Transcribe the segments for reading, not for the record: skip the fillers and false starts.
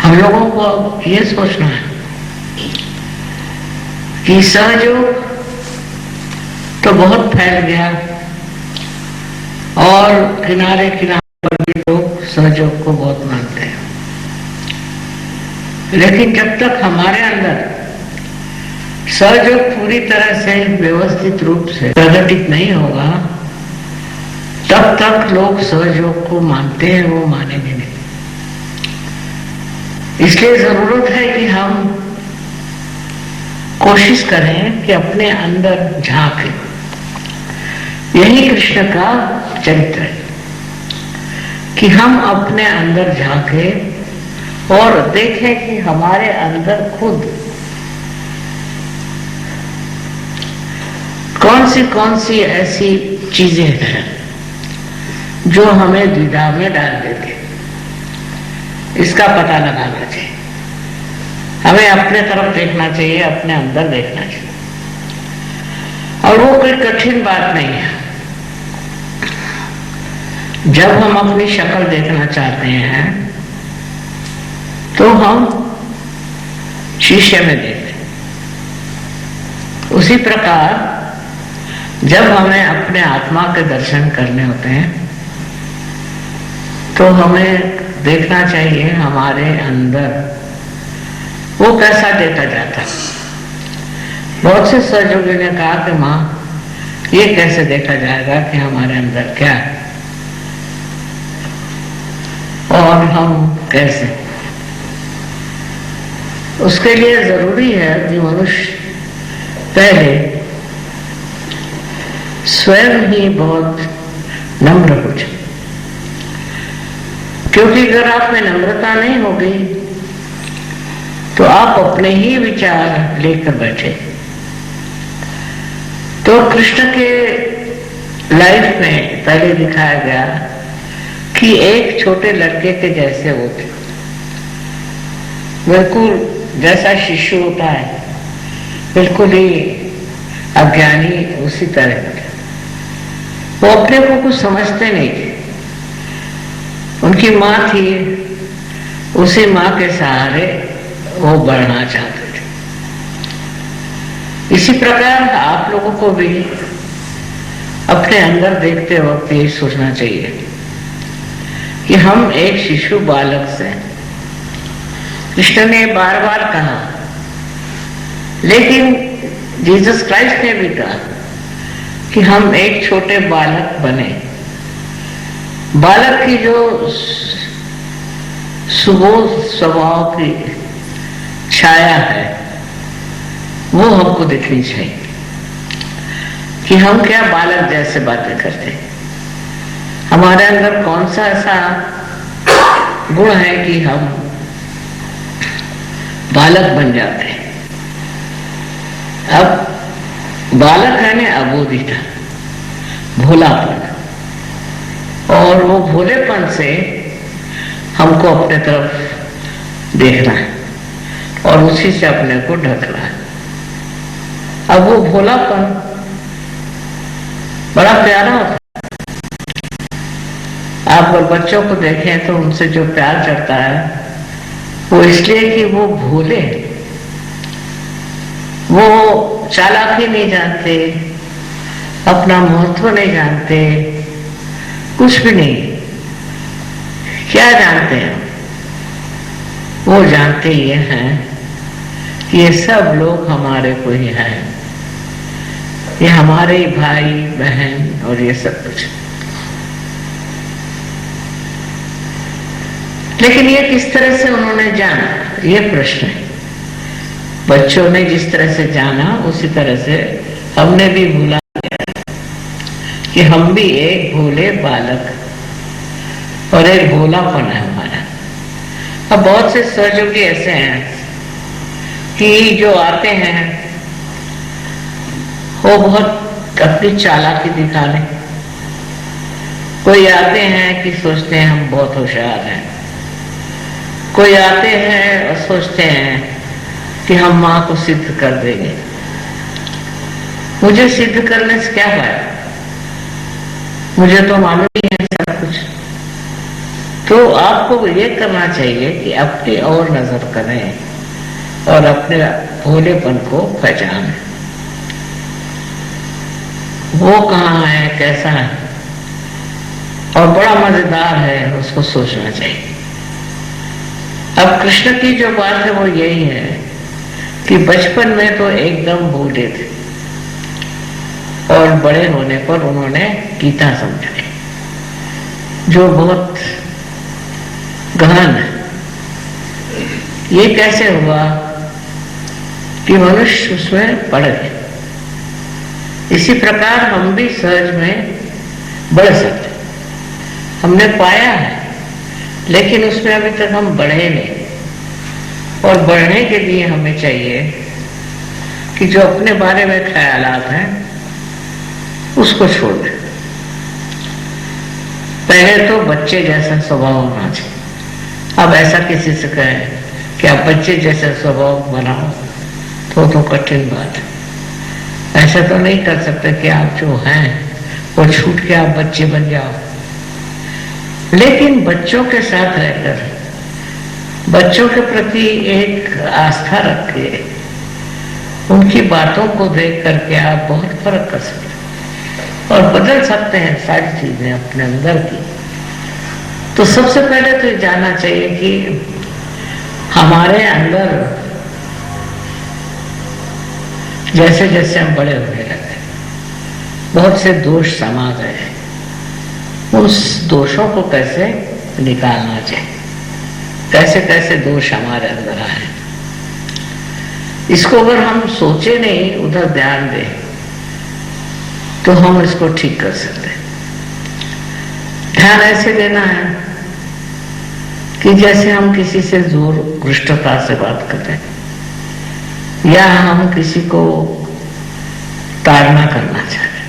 हम लोगों को अब ये सोचना है कि सहयोग तो बहुत फैल गया और किनारे किनारे पर भी लोग सहयोग को बहुत मानते हैं, लेकिन जब तक हमारे अंदर सहयोग पूरी तरह से व्यवस्थित रूप से प्रकटित नहीं होगा तब तक लोग सहयोग को मानते हैं, वो मानेंगे नहीं। इसलिए जरूरत है कि हम कोशिश करें कि अपने अंदर झांकें। यही कृष्ण का चरित्र है कि हम अपने अंदर झांकें और देखें कि हमारे अंदर खुद कौन सी ऐसी चीजें हैं जो हमें द्विधा में डाल देती है। इसका पता लगाना चाहिए। हमें अपने तरफ देखना चाहिए, अपने अंदर देखना चाहिए, और वो कोई कठिन बात नहीं है। जब हम अपनी शक्ल देखना चाहते हैं तो हम शीशे में देखते हैं। उसी प्रकार जब हमें अपने आत्मा के दर्शन करने होते हैं तो हमें देखना चाहिए हमारे अंदर वो कैसा देखा जाता है। बहुत से सहयोगी ने कहा कि माँ, ये कैसे देखा जाएगा कि हमारे अंदर क्या है और हम कैसे। उसके लिए जरूरी है कि मनुष्य पहले स्वयं ही बहुत नम्र हो जाए, क्योंकि अगर आप में नम्रता नहीं होगी तो आप अपने ही विचार लेकर बैठे। तो कृष्ण के लाइफ में पहले दिखाया गया कि एक छोटे लड़के के जैसे वो थे, बिल्कुल जैसा शिशु होता है, बिल्कुल ही अज्ञानी, उसी तरह का। वो अपने को कुछ समझते नहीं थे। उनकी माँ थी, उसी माँ के सहारे वो बढ़ना चाहते थे। इसी प्रकार आप लोगों को भी अपने अंदर देखते वक्त यही सोचना चाहिए कि हम एक शिशु बालक से, कृष्ण ने बार बार कहा, लेकिन जीसस क्राइस्ट ने भी कहा कि हम एक छोटे बालक बने। बालक की जो सुबोध स्वभाव की छाया है वो हमको दिखनी चाहिए कि हम क्या बालक जैसे बातें करते हैं। हमारे अंदर कौन सा ऐसा गुण है कि हम बालक बन जाते हैं। अब बालक है ना अबोधिता, भोलापन, और वो भोलेपन से हमको अपने तरफ देखना है और उसी से अपने को ढकना है। अब वो भोलापन बड़ा प्यारा होता है। आप बच्चों को देखें तो उनसे जो प्यार चढ़ता है वो इसलिए कि वो भोले, वो चालाकी नहीं जानते, अपना महत्व नहीं जानते, कुछ भी नहीं। क्या जानते हैं? वो जानते ये हैं कि ये सब लोग हमारे को ही हैं, ये हमारे भाई बहन और ये सब कुछ। लेकिन ये किस तरह से उन्होंने जाना, ये प्रश्न है। बच्चों ने जिस तरह से जाना उसी तरह से हमने भी भूला कि हम भी एक भोले बालक और एक भोलापन है हमारा। अब बहुत से सहयोगी ऐसे हैं कि जो आते हैं वो बहुत अपनी चालाकी दिखाने, कोई आते हैं कि सोचते हैं हम बहुत होशियार हैं, कोई आते हैं और सोचते हैं कि हम माँ को सिद्ध कर देंगे। मुझे सिद्ध करने से क्या फायदा, मुझे तो मालूम ही है सब कुछ। तो आपको ये करना चाहिए कि अपनी ओर नजर करें और अपने भोलेपन को पहचानें। वो कहाँ है, कैसा है, और बड़ा मजेदार है, उसको सोचना चाहिए। अब कृष्ण की जो बात है वो यही है कि बचपन में तो एकदम भोले थे और बड़े होने पर उन्होंने गीता समझाई, जो बहुत गहन है। ये कैसे हुआ कि मनुष्य उसमें बढ़ गए। इसी प्रकार हम भी सहज में बढ़ सकते, हमने पाया है, लेकिन उसमें अभी तक हम बढ़े नहीं। और बढ़ने के लिए हमें चाहिए कि जो अपने बारे में ख्यालात हैं उसको छोड़ दें। पहले तो बच्चे जैसा स्वभाव होना चाहिए। अब ऐसा किसी से कहें कि आप बच्चे जैसा स्वभाव बनाओ तो कठिन बात है। ऐसा तो नहीं कर सकते कि आप जो हैं वो छूट के आप बच्चे बन जाओ। लेकिन बच्चों के साथ रहकर बच्चों के प्रति एक आस्था रख के उनकी बातों को देख करके आप बहुत फर्क कर सकते और बदल सकते हैं सारी चीजें अपने अंदर की। तो सबसे पहले तो ये जानना चाहिए कि हमारे अंदर जैसे जैसे हम बड़े होने लगे बहुत से दोष समा गए। उस दोषों को कैसे निकालना चाहिए, कैसे कैसे दोष हमारे अंदर आए, इसको अगर हम सोचे नहीं, उधर ध्यान दें, तो हम इसको ठीक कर सकते हैं। ध्यान ऐसे देना है कि जैसे हम किसी से जोर घृष्टता से बात करते हैं या हम किसी को ताड़ना करना चाहते हैं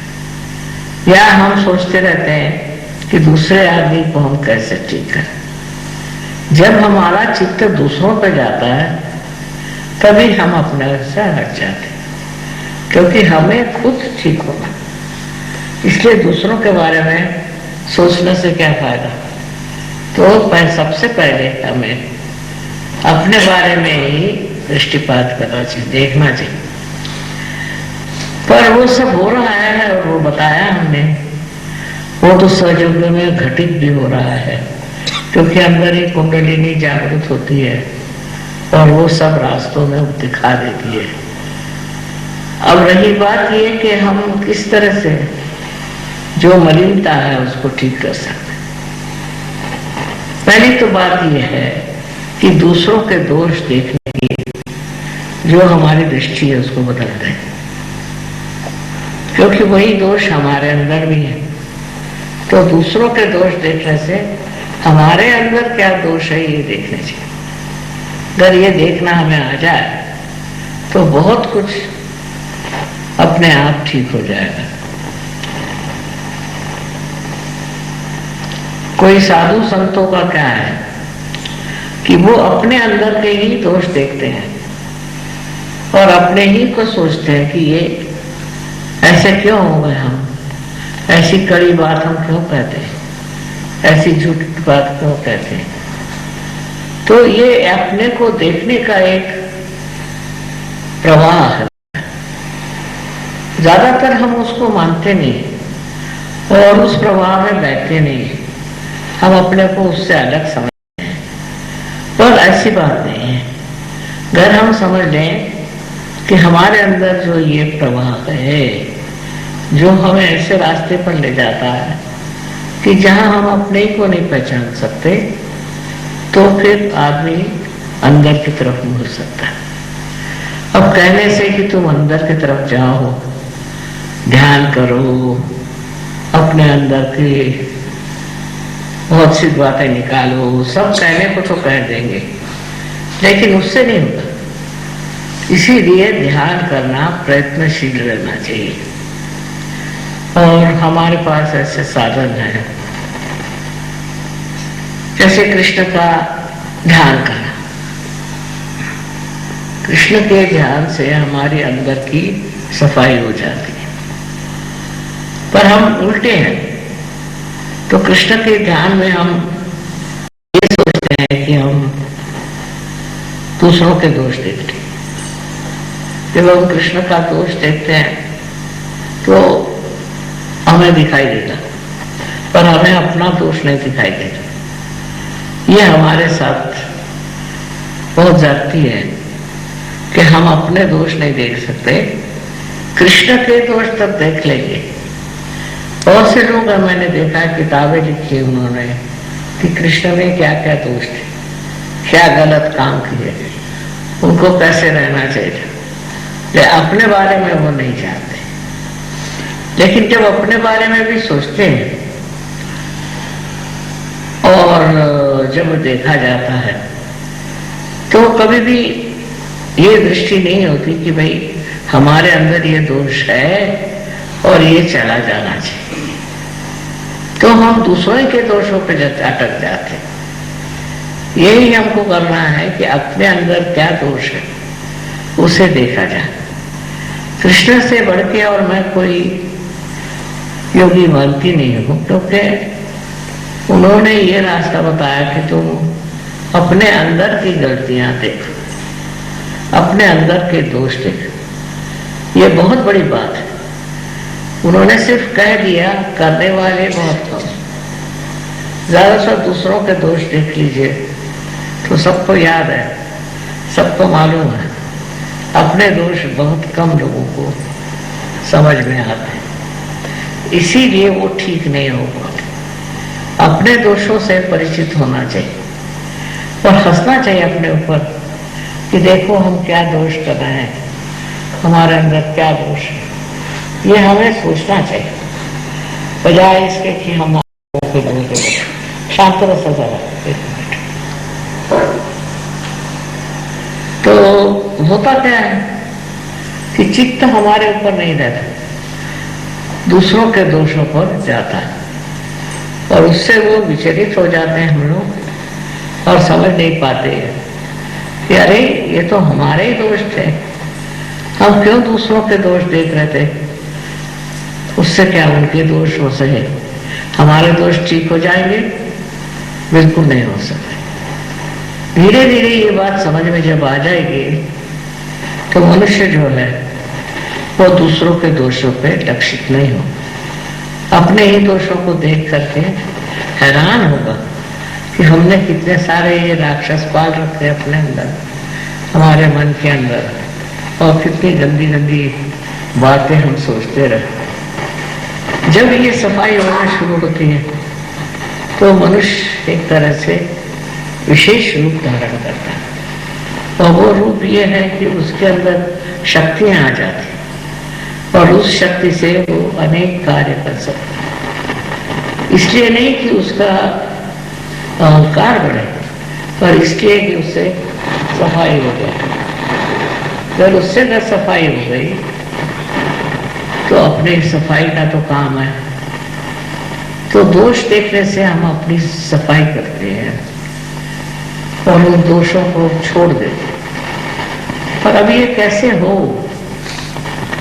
या हम सोचते रहते हैं कि दूसरे आदमी को हम कैसे ठीक करें। जब हमारा चित्त दूसरों पे जाता है तभी हम अपने से हट जाते हैं, क्योंकि हमें खुद ठीक होना। इसलिए दूसरों के बारे में सोचने से क्या फायदा। तो सबसे पहले हमें अपने बारे में ही दृष्टिपात करना चाहिए, देखना चाहिए। पर वो सब हो रहा है और वो बताया हमने, वो तो सहयोग में घटित भी हो रहा है, क्योंकि अंदर ही कुंडलिनी जागृत होती है और वो सब रास्तों में दिखा देती है। अब रही बात ये कि हम किस तरह से जो मलिनता है उसको ठीक कर सकते हैं। पहली तो बात यह है कि दूसरों के दोष देखने की जो हमारी दृष्टि है उसको बदलते हैं, क्योंकि वही दोष हमारे अंदर भी है। तो दूसरों के दोष देखने से हमारे अंदर क्या दोष है ये देखने चाहिए। अगर ये देखना हमें आ जाए तो बहुत कुछ अपने आप ठीक हो जाएगा। कोई साधु संतों का क्या है कि वो अपने अंदर के ही दोष देखते हैं और अपने ही को सोचते हैं कि ये ऐसे क्यों हो गए, हम ऐसी कड़ी बात हम क्यों कहते हैं, ऐसी झूठी बात क्यों कहते हैं। तो ये अपने को देखने का एक प्रवाह है। ज्यादातर हम उसको मानते नहीं और उस प्रवाह में बैठते नहीं, हम अपने को उससे अलग समझते हैं। पर ऐसी बात नहीं है। अगर हम समझ लें कि हमारे अंदर जो ये प्रवाह है जो हमें ऐसे रास्ते पर ले जाता है कि जहां हम अपने को नहीं पहचान सकते, तो फिर आदमी अंदर की तरफ मुड़ सकता है। अब कहने से कि तुम अंदर की तरफ जाओ, ध्यान करो, अपने अंदर की बहुत सी बातें निकालो, सब कहने को तो कह देंगे, लेकिन उससे नहीं होगा। इसीलिए ध्यान करना, प्रयत्नशील रहना चाहिए। और हमारे पास ऐसे साधन हैं जैसे कृष्ण का ध्यान करना। कृष्ण के ध्यान से हमारे अंदर की सफाई हो जाती है। पर हम उल्टे हैं, तो कृष्ण के ध्यान में हम देखते हैं कि हम दूसरों के दोष देखते हैं। जब हम कृष्ण का दोष देखते हैं तो हमें दिखाई देता, पर हमें अपना दोष नहीं दिखाई देता। ये हमारे साथ बहुत जाती है कि हम अपने दोष नहीं देख सकते, कृष्ण के दोष तब देख लेंगे। बहुत से लोग मैंने देखा, किताबें लिखी उन्होंने कि कृष्ण में क्या क्या दोष थे, क्या गलत काम किए, उनको कैसे रहना चाहिए, लेकिन अपने बारे में वो नहीं जानते। लेकिन जब अपने बारे में भी सोचते हैं और जब देखा जाता है तो कभी भी ये दृष्टि नहीं होती कि भाई हमारे अंदर ये दोष है और ये चला जाना चाहिए, तो हम दूसरों के दोषों पे अटक जाते हैं। यही हमको करना है कि अपने अंदर क्या दोष है उसे देखा जाए। कृष्ण से बढ़ के और मैं कोई योगी मानती नहीं हूं, क्योंकि उन्होंने ये रास्ता बताया कि तुम अपने अंदर की गलतियां देखो, अपने अंदर के दोष देखो। ये बहुत बड़ी बात है। उन्होंने सिर्फ कह दिया, करने वाले बहुत कम। ज्यादा से दूसरों के दोष देख लीजिए तो सबको याद है, सबको मालूम है। अपने दोष बहुत कम लोगों को समझ में आते हैं, इसीलिए वो ठीक नहीं हो पाते। अपने दोषों से परिचित होना चाहिए और हंसना चाहिए अपने ऊपर कि देखो हम क्या दोष कर रहे हैं, हमारे अंदर क्या दोष है। ये हमें सोचना चाहिए, बजाय इसके कि हम शांत रस जरा। तो होता क्या है कि चित्त हमारे ऊपर नहीं रहता, दूसरों के दोषों पर जाता है और उससे वो विचलित हो जाते हैं हम लोग और समझ नहीं पाते कि अरे ये तो हमारे ही दोष थे, हम क्यों दूसरों के दोष देख रहे थे। उससे क्या उनके दोष हो सके, हमारे दोष ठीक हो जाएंगे? बिल्कुल नहीं हो सकते। धीरे धीरे ये बात समझ में जब आ जाएगी तो मनुष्य जो है वो दूसरों के दोषों पे लक्षित नहीं हो, अपने ही दोषों को देख करके हैरान होगा कि हमने कितने सारे ये राक्षस पाल रखे अपने अंदर, हमारे मन के अंदर, और कितनी गंदी गंदी बातें हम सोचते रहे। जब ये सफाई होना शुरू होती है तो मनुष्य एक तरह से विशेष रूप धारण करता है, और वो रूप ये है कि उसके अंदर शक्तियां आ जाती और उस शक्ति से वो अनेक कार्य कर सकता है। इसलिए नहीं कि उसका अहंकार बढ़े, पर इसलिए कि उससे सफाई हो गई। अगर उससे न सफाई हो गई तो अपने सफाई का तो काम है, तो दोष देखने से हम अपनी सफाई करते हैं और उन दोषों को छोड़ देते हैं। पर अब ये कैसे हो,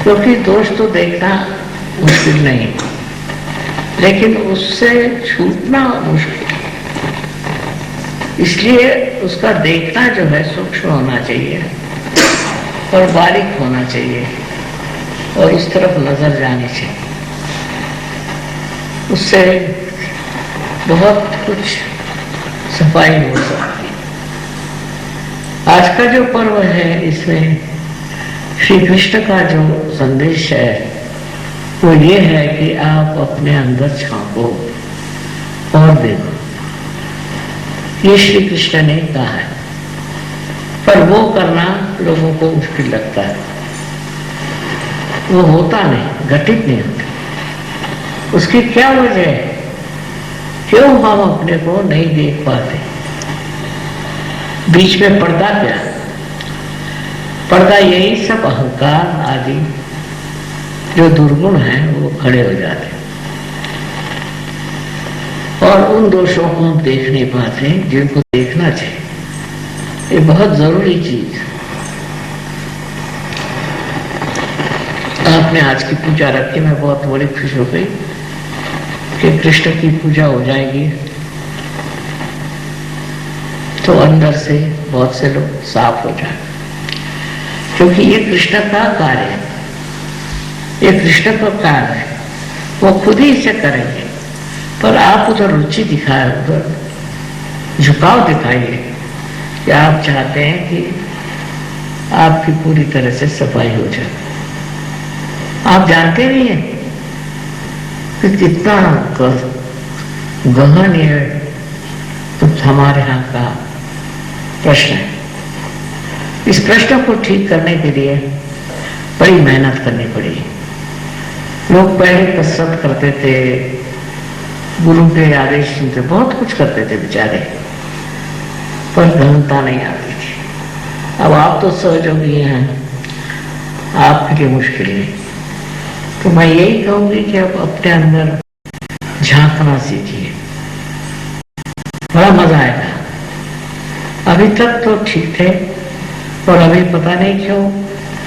क्योंकि दोष तो देखना मुश्किल नहीं, लेकिन उससे छूटना मुश्किल। इसलिए उसका देखना जो है सूक्ष्म होना चाहिए और बारीक होना चाहिए और उस तरफ नजर जानी चाहिए। उससे बहुत कुछ सफाई हो सकती है। आज का जो पर्व है इसमें श्री कृष्ण का जो संदेश है वो ये है कि आप अपने अंदर झांको और देखो। ये श्री कृष्ण ने कहा है, पर वो करना लोगों को मुश्किल लगता है, वो होता नहीं, घटित नहीं होता। उसकी क्या वजह है, क्यों हम अपने को नहीं देख पाते? बीच में पर्दा क्या? पर्दा यही सब अहंकार आदि जो दुर्गुण है वो खड़े हो जाते और उन दोषों को हम देख नहीं पाते जिनको देखना चाहिए। ये बहुत जरूरी चीज। आपने आज की पूजा रखी, मैं बहुत बड़ी खुश हो गई कि कृष्ण की पूजा हो जाएगी। तो अंदर से बहुत से लोग साफ हो जाए, क्योंकि ये कृष्ण का कार्य है, ये कृष्ण का कार्य है, वो खुद ही इसे करेंगे। पर आप उधर रुचि दिखाए, उधर झुकाव दिखाइए कि आप चाहते हैं कि आपकी पूरी तरह से सफाई हो जाए। आप जानते नहीं हैं कि कितना गहन ये तो हमारे यहाँ का प्रश्न है। इस प्रश्न को ठीक करने के लिए बड़ी मेहनत करनी पड़ी। लोग पहले कसरत करते थे, गुरु के आदेश सुनते, बहुत कुछ करते थे बेचारे, पर गहनता नहीं आती थी। अब आप तो सहयोगी हैं, आपके लिए मुश्किल नहीं। तो मैं यही कहूंगी कि अब अपने अंदर झांकना सीखिए, बड़ा मजा आएगा। अभी तक तो ठीक थे, और अभी पता नहीं क्यों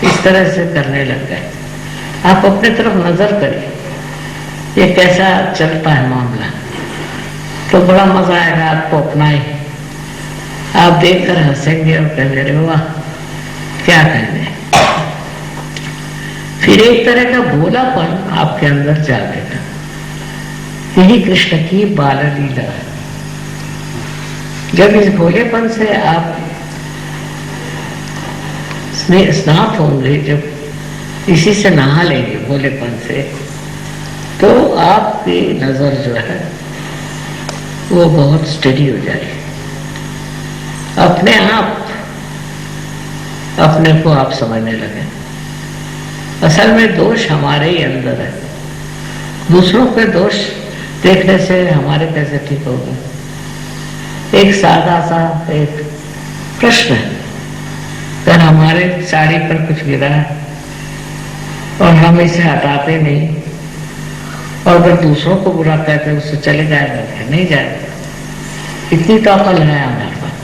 इस तरह से करने लग गए। आप अपने तरफ नजर करिए, ये कैसा चलता है मामला, तो बड़ा मजा आएगा आपको अपनाए। आप देखकर हंसेंगे और कहेंगे अरे वाह क्या कहने। फिर एक तरह का भोलापन आपके अंदर जागेगा। यही कृष्ण की बाल लीला है। जब इस भोलेपन से आप स्नात होंगे, जब इसी से नहा लेंगे भोलेपन से, तो आपकी नजर जो है वो बहुत स्टडी हो जाएगी। अपने आप अपने को आप समझने लगे। असल में दोष हमारे ही अंदर है। दूसरों के दोष देखने से हमारे कैसे ठीक होगा। एक सादा सा एक प्रश्न है, अगर हमारे साड़ी पर कुछ गिरा है और हम इसे हटाते नहीं, और अगर दूसरों को बुरा कहते उससे चले जाएगा, नहीं जाएगा। इतनी तो अकल है हमारे पास,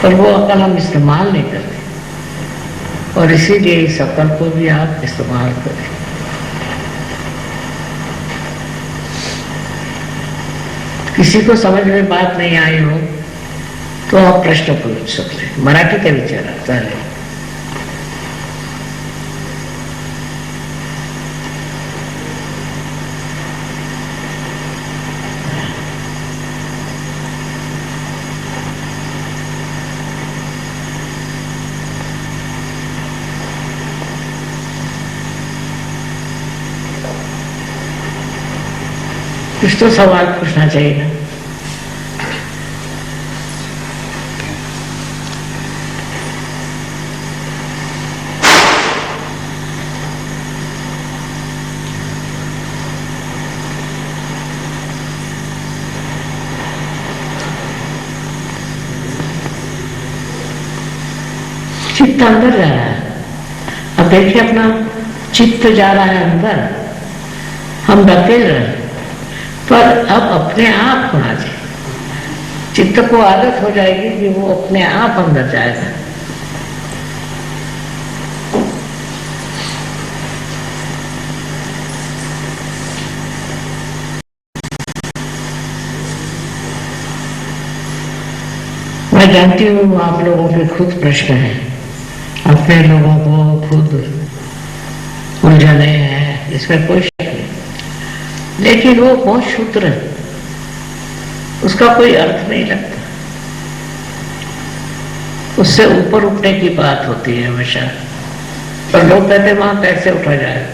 पर वो अकल हम इस्तेमाल नहीं करते, और इसीलिए इस अकल को भी आप इस्तेमाल करें। किसी को समझ में बात नहीं आई हो तो आप प्रश्न पूछ सकते हैं। मराठी का विचार चालेल। कुछ तो सवाल पूछना चाहिए ना। चित्त अंदर जा रहा है। अब देखिए अपना चित्त जा रहा है अंदर, हम धकेल रहे हैं, पर अब अपने आप होना चाहिए। चित्त को आदत हो जाएगी कि वो अपने आप अंदर जाएगा। मैं जानती हूँ आप लोगों के खुद प्रश्न हैं, अपने लोगों को खुद उलझने हैं, इसमें कोई शक नहीं। लेकिन वो बहुत सूत्र है, उसका कोई अर्थ नहीं लगता। उससे ऊपर उठने की बात होती है हमेशा, पर लोग कहते हैं वहां कैसे उठा जाए।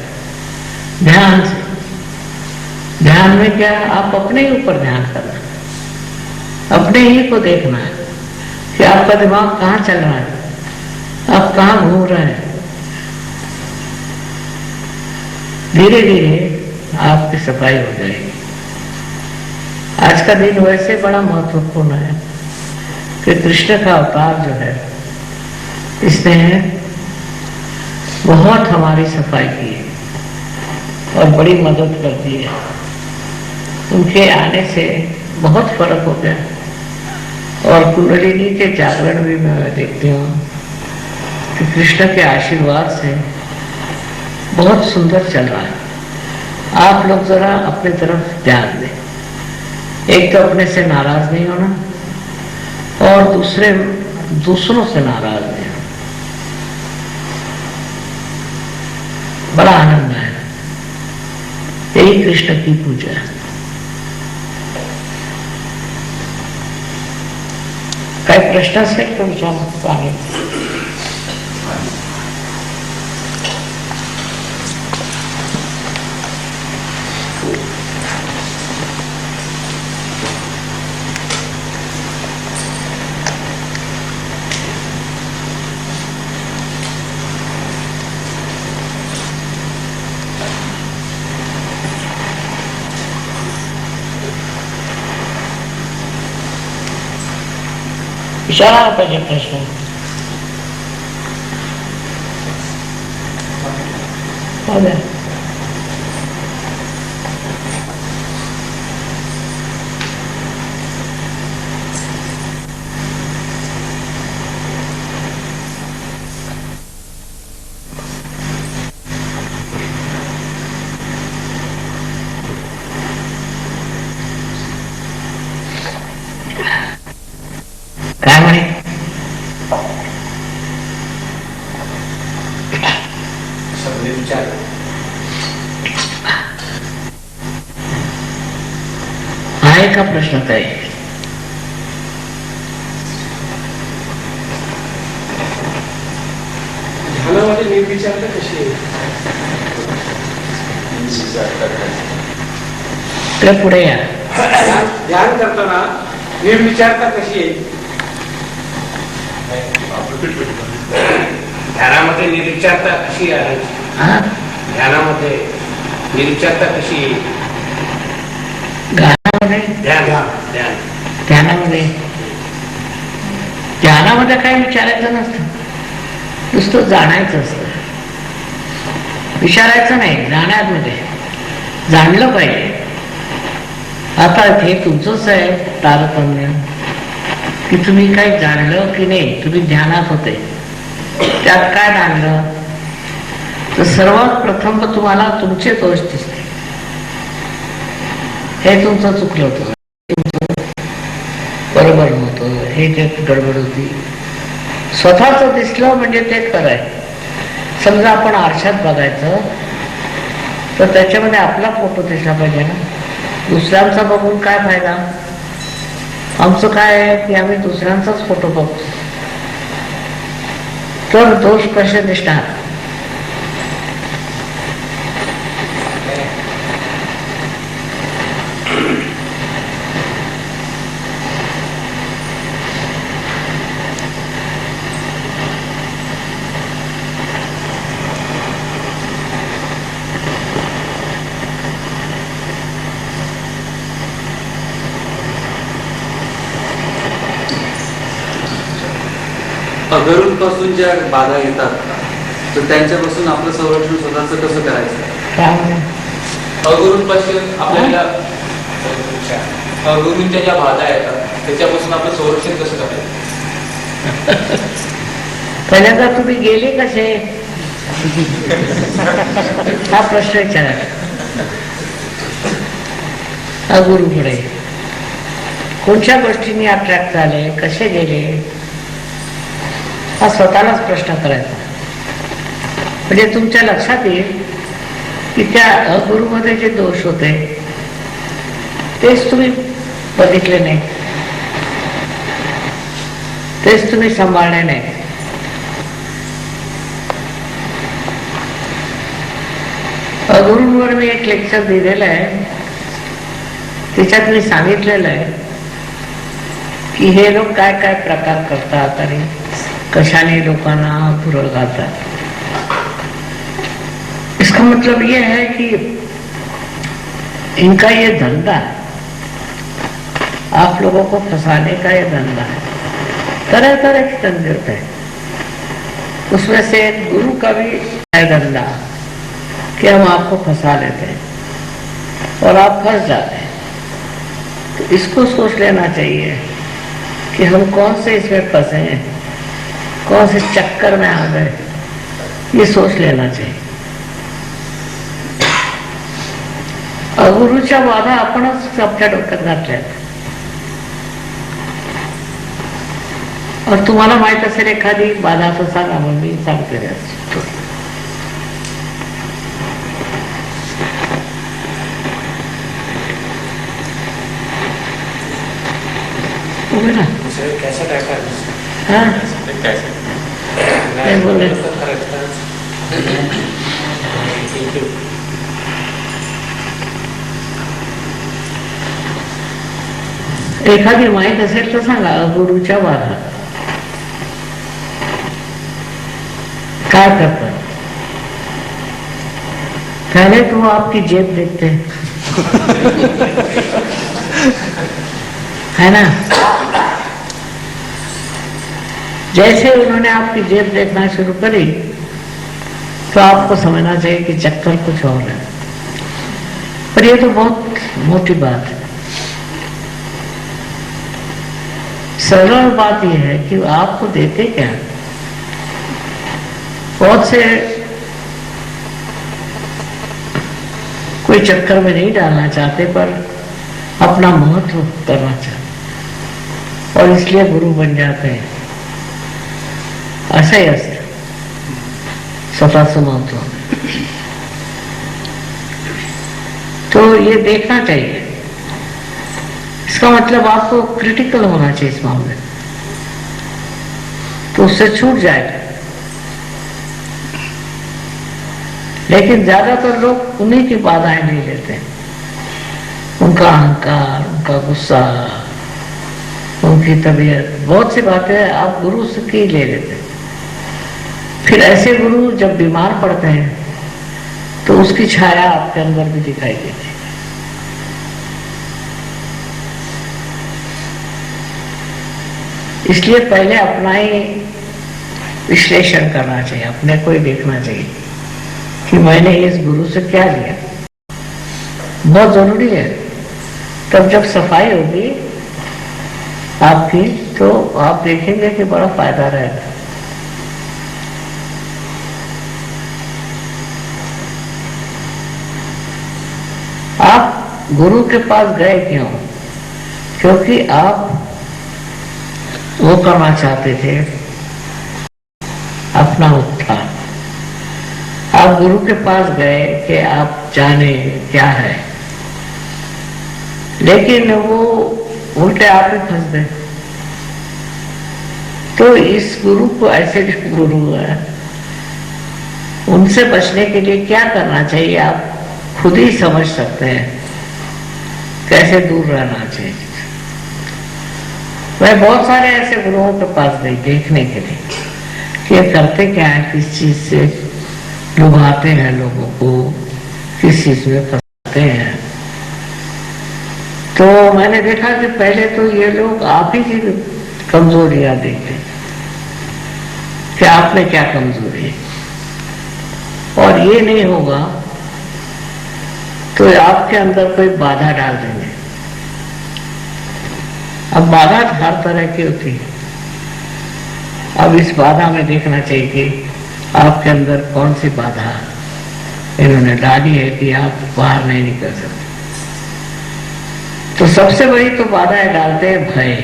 ध्यान से। ध्यान में क्या, आप अपने ही ऊपर ध्यान करना, अपने ही को देखना है कि आपका दिमाग कहाँ चल रहा है, आप कहाँ घूम रहे हैं। धीरे धीरे आपकी सफाई हो जाएगी। आज का दिन वैसे बड़ा महत्वपूर्ण है कि कृष्ण का अवतार जो है, इसने बहुत हमारी सफाई की है और बड़ी मदद कर दी है। उनके आने से बहुत फर्क हो गया, और कुंडलिनी के जागरण भी मैं देखती हूँ कि कृष्ण के आशीर्वाद से बहुत सुंदर चल रहा है। आप लोग जरा अपनी तरफ ध्यान दें। एक तो अपने से नाराज नहीं होना, और दूसरों से नाराज नहीं हो। बड़ा आनंद है, यही कृष्ण की पूजा है। काही प्रश्न असेल तुमच्या आहे? विचारायला पाहिजे प्रश्न. हो द्या. काय म्हणे? आहे का प्रश्न काय? ध्यानामध्ये निर्विचारता कशी आहे? ते पुढे या. ध्यान करताना निर्विचारता कशी आहे? ध्यानामध्ये निर्विचारता कशी आहे? ध्यानामध्ये निर्विचारता कशी आहे? ध्यानामध्ये ध्यानामध्ये काय विचारायचं नसतं, नुसतं जाणायचं असतं. विचारायचं नाही, जाण्यामध्ये जाणलं पाहिजे. आता हे तुमचंच आहे तारतम्य की तुम्ही काही जाणलं की नाही. तुम्ही ध्यानात होते, त्यात काय जाणलं? तर सर्वात प्रथम तुम्हाला तुमचे दोष दिसते. हे तुमचं चुकलं होतं, तुमचं बरोबर नव्हतं, हे जे गडबड होती. स्वतःच दिसलं म्हणजे ते खरं आहे. समजा आपण आरशात बघायचं तर त्याच्यामध्ये आपला फोटो दिसला पाहिजे ना. दुसऱ्यांचा बघून काय फायदा? आमचं काय आहे की आम्ही दुसऱ्यांचाच फोटो बघतो, तर दोष कसे दिसणार? अगरूंपासून ज्या बाधा येतात तर त्यांच्यापासून आपलं संरक्षण स्वतःच कसं करायचं? अगरूंपासून आपल्याला अगरूंच्या ज्या बाधा येतात त्याच्यापासून आपलं संरक्षण कसं करायचं? पहिल्यांदा तुम्ही गेले कसे हा प्रश्न विचारा. अगुरूकडे कोणत्या गोष्टींनी अट्रॅक्ट झाले, कसे गेले, हा स्वतःलाच प्रश्न करायचा. म्हणजे तुमच्या लक्षात येईल की त्या अगुरूमध्ये जे दोष होते तेच तुम्ही बघितले नाही, तेच तुम्ही सांभाळले नाही. अगुरूंवर मी एक लेक्चर दिलेलं आहे, त्याच्यात मी सांगितलेलं आहे की हे लोक काय काय प्रकार करतात आणि कशाने लोकांना बुरं घालतात. इसका मतलब ये है कि इनका ये धंधा, आप लोगों को फंसाने का ये धंधा है. तरह तरह के धंधे होते हैं, उसमें से एक गुरु का भी है धंधा कि हम आपको फंसा लेते हैं और आप फंस जाते हैं. तो इसको सोच लेना चाहिए कि हम कौन से इसमें फंसे हैं, कौन से चक्कर में आ गए, ये सोच लेना चाहिए. अगुरूच्या बाधा आपणच आपल्या डोक्यात घातल्या. और तुम्हाला माहित असेल एखादी बाधा तर सांगा, मग मी सांगते त्यात. हो ना. कैसा टाका हाँ कैसे काय बोले. एखादी माहित असेल तर सांगा. गुरुच्या बाधा काय करतात. पहले तो वो आपकी जेब देखते हैं, है ना. जैसे उन्होंने आपकी जेब देखना शुरू करी तो आपको समझना चाहिए कि चक्कर कुछ और है. पर ये तो बहुत मोटी बात है. सरल बात यह है कि आपको देते क्या. बहुत से कोई चक्कर में नहीं डालना चाहते पर अपना महत्व करना चाहते और इसलिए गुरु बन जाते हैं. असं असतं स्वतःचं महत्व. तो ये देखना चाहिए. इसका मतलब आपको क्रिटिकल होना चाहिए इस मामले में, तो उससे छूट जाएगा. लेकिन ज्यादातर लोग उन्हीं की बाधाएं नहीं लेते. उनका अहंकार, उनका गुस्सा, उनकी तबीयत, बहुत सी बातें आप गुरु से की ले लेते हैं. फिर ऐसे गुरु जब बीमार पड़ते हैं तो उसकी छाया आपके अंदर भी दिखाई देती है. इसलिए पहले अपना ही विश्लेषण करना चाहिए, अपने को ही देखना चाहिए कि मैंने इस गुरु से क्या लिया. बहुत जरूरी है. तब जब सफाई होगी आपकी तो आप देखेंगे कि बड़ा फायदा रहेगा. आप गुरु के पास गए क्यों? क्योंकि आप वो करना चाहते थे अपना उत्थान. आप गुरु के पास गए कि आप जाने क्या है, लेकिन वो उल्टे आप ही फंस गए. तो इस गुरु को, ऐसे जो गुरु है उनसे बचने के लिए क्या करना चाहिए आप खुद ही समझ सकते हैं. कैसे दूर रहना चाहिए. मैं बहुत सारे ऐसे गुरुओं के पास गई देखने के लिए कि ये करते क्या है, किस चीज से लुभाते हैं लोगों को, किस चीज में फंसाते हैं. तो मैंने देखा कि पहले तो ये लोग आप ही की कमजोरियां देखते हैं कि आप में क्या कमजोरी है, और ये नहीं होगा तो आपके अंदर कोई बाधा डाल देंगे. अब बाधा हर तरह की होती है. अब इस बाधा में देखना चाहिए कि आपके अंदर कौन सी बाधा इन्होंने डाली है कि आप बाहर नहीं निकल सकते. तो सबसे बड़ी तो बाधा डालते हैं भय,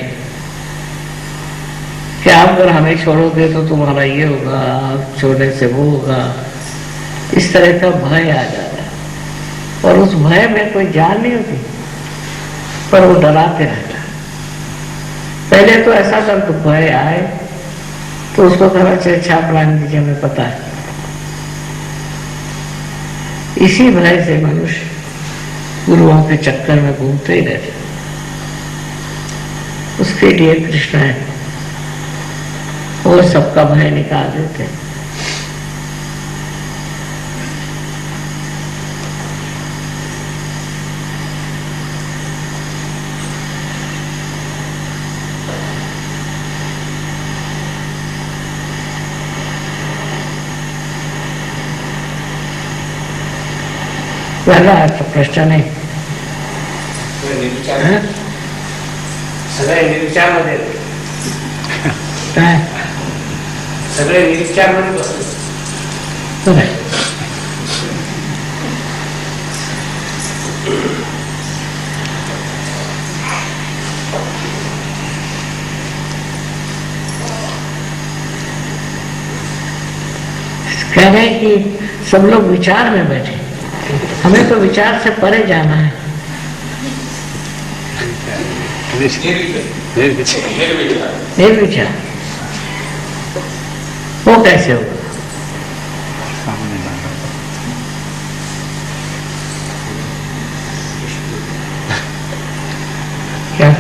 कि आप अगर हमें छोड़ोगे तो तुम्हारा ये होगा, आप छोड़ने से वो होगा. इस तरह का भय आ जाता है. और उस भय में कोई जान नहीं होती, पर वो डराते रहता है. पहले तो ऐसा कर तो भय आए तो उसको कहना चाहिए छाप लाने दीजिए, हमें पता है. इसी भय से मनुष्य गुरुओं के चक्कर में घूमते ही रहते. उसके लिए कृष्ण है, वो सबका भय निकाल देते हैं. झाला तो प्रश्न नाही. सगळे निर्विचार मध्ये काय सगळे निर्विचार मध्ये बसले. बरं. कह रहे हैं कि सब लोग विचार में बैठे, हमें तो विचार से परे जाना है। निर्विचार वो कैसे होगा? क्या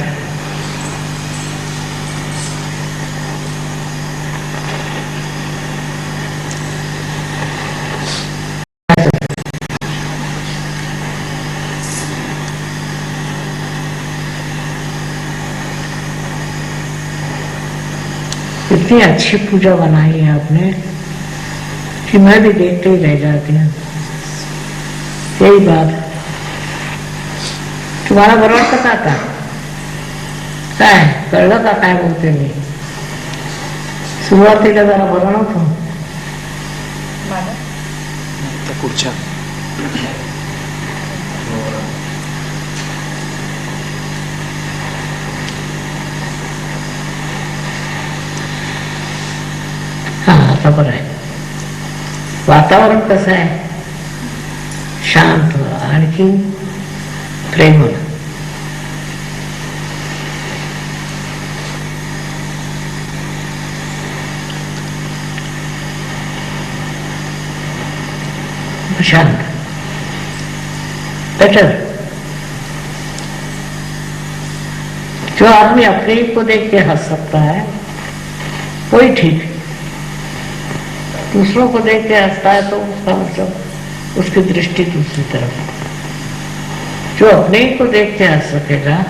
इतनी अच्छी पूजा बनाई है आपने कि मैं भी देखते ही रह जाती हूँ। यही बात तुम्हारा वरण पता था काय कळलं का काय बोलते मी? सुरुवातीला जरा वरण होतो पुढच्या हा आता बरं आहे. वातावरण कसं आहे? शांत, आणखी प्रेमळ. शांत बेटर. जो आदमी अपने ही को देख के हंस सकता है वही ठीक है. दूसरों को देख के हंसता है तो उसका मतलब उसकी दृष्टि दूसरी तरफ. जो अपने ही को देख के हंस सकेगा,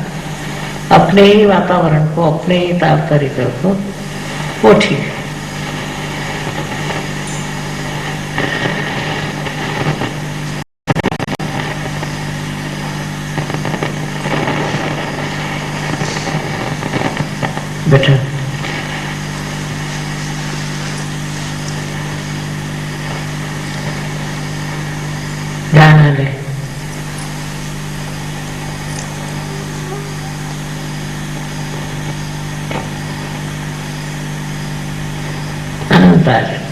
अपने ही वातावरण को, अपने ही तार तरीके को, वो ठीक है. बेटा ध्यान आले. आनंद आले.